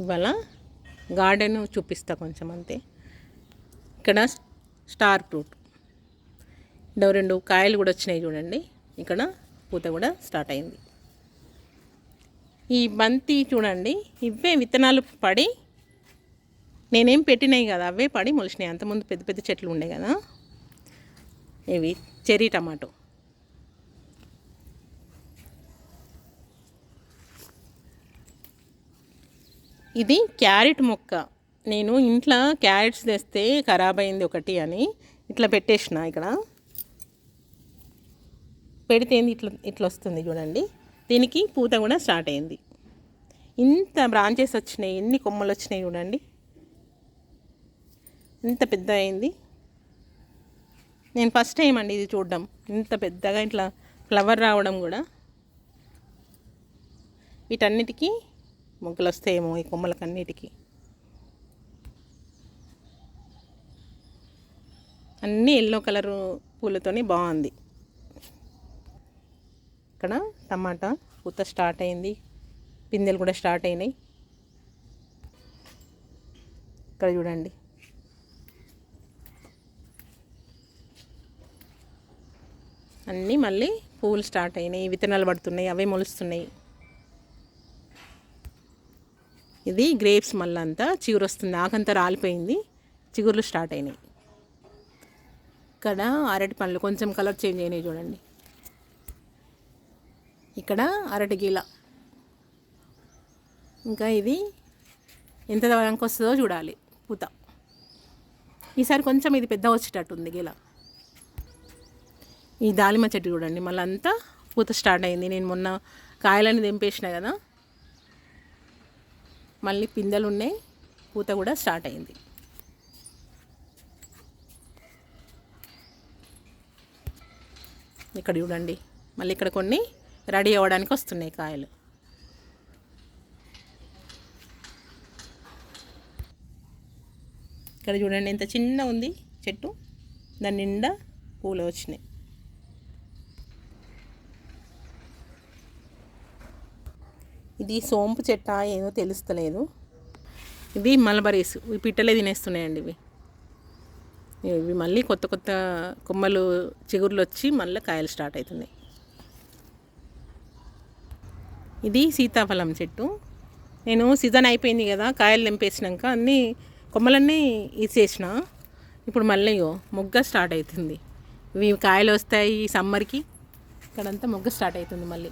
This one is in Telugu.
ఇవాళ గార్డెన్ చూపిస్తా కొంచెం అంతే. ఇక్కడ స్టార్ ఫ్రూట్ రెండు కాయలు కూడా వచ్చినాయి చూడండి. ఇక్కడ పూత కూడా స్టార్ట్ అయింది. ఈ బంతి చూడండి, ఇవే విత్తనాలు పడి నేనేం పెట్టినాయి కదా, అవే పడి మొలిచినాయి. అంతకుముందు పెద్ద పెద్ద చెట్లు ఉండే కదా. ఇవి చెర్రీ టమాటో. ఇది క్యారెట్ మొక్క. నేను ఇంట్లో క్యారెట్స్ తెస్తే ఖరాబ్ అయింది ఒకటి అని ఇట్లా పెట్టేసిన. ఇక్కడ పెడితే ఇట్లా వస్తుంది చూడండి. దీనికి పూత కూడా స్టార్ట్ అయింది. ఇంత బ్రాంచెస్ వచ్చినాయి, ఎన్ని కొమ్మలు వచ్చినాయి చూడండి, ఇంత పెద్ద అయింది. నేను ఫస్ట్ టైం అండి ఇది చూడడం, ఇంత పెద్దగా ఇట్లా ఫ్లవర్ రావడం కూడా. వీటన్నిటికీ మొగ్గలు వస్తాయేమో, ఈ కొమ్మలకన్నిటికీ. అన్నీ ఎల్లో కలరు పూలతోని బాగుంది. ఇక్కడ టమాటా పూత స్టార్ట్ అయింది, పిందెలు కూడా స్టార్ట్ అయినాయి. ఇక్కడ చూడండి, అన్నీ మళ్ళీ పువ్వులు స్టార్ట్ అయినాయి, విత్తనాలు పడుతున్నాయి, అవే మొలుస్తున్నాయి. ఇది గ్రేప్స్. మళ్ళీ అంతా చిగురు వస్తుంది, ఆకంతా రాలిపోయింది, చిగురులు స్టార్ట్ అయినాయి. ఇక్కడ అరటి పండ్లు కొంచెం కలర్ చేంజ్ అయినాయి చూడండి. ఇక్కడ అరటి గీల. ఇంకా ఇది ఎంత వరకు వస్తుందో చూడాలి పూత. ఈసారి కొంచెం ఇది పెద్ద వచ్చేటట్టుంది గీల. ఈ దాలిమ చెట్టు చూడండి, మళ్ళీ అంతా పూత స్టార్ట్ అయింది. నేను మొన్న కాయలని తెంపేసిన కదా, మళ్ళీ పిందెలు ఉన్నాయి, పూత కూడా స్టార్ట్ అయింది. ఇక్కడ చూడండి, మళ్ళీ ఇక్కడ కొన్ని రెడీ అవ్వడానికి వస్తున్నాయి కాయలు. ఇక్కడ చూడండి ఎంత చిన్న ఉంది చెట్టు, దాని నిండా పూలు వచ్చినాయి. ఇది సోంపు చెట్ట ఏదో తెలుస్తలేదు. ఇవి మల్బరీస్, ఇవి పిట్టలే తినేస్తున్నాయండి. ఇవి మళ్ళీ కొత్త కొత్త కొమ్మలు చిగుర్లు వచ్చి మళ్ళీ కాయలు స్టార్ట్ అవుతున్నాయి. ఇది సీతాఫలం చెట్టు. నేను సీజన్ అయిపోయింది కదా, కాయలు తెంపేసినాక అన్నీ కొమ్మలన్నీ ఇసేసిన. ఇప్పుడు మళ్ళీ మొగ్గ స్టార్ట్ అవుతుంది. ఇవి కాయలు వస్తాయి సమ్మర్కి. ఇక్కడంతా మొగ్గ స్టార్ట్ అవుతుంది మళ్ళీ.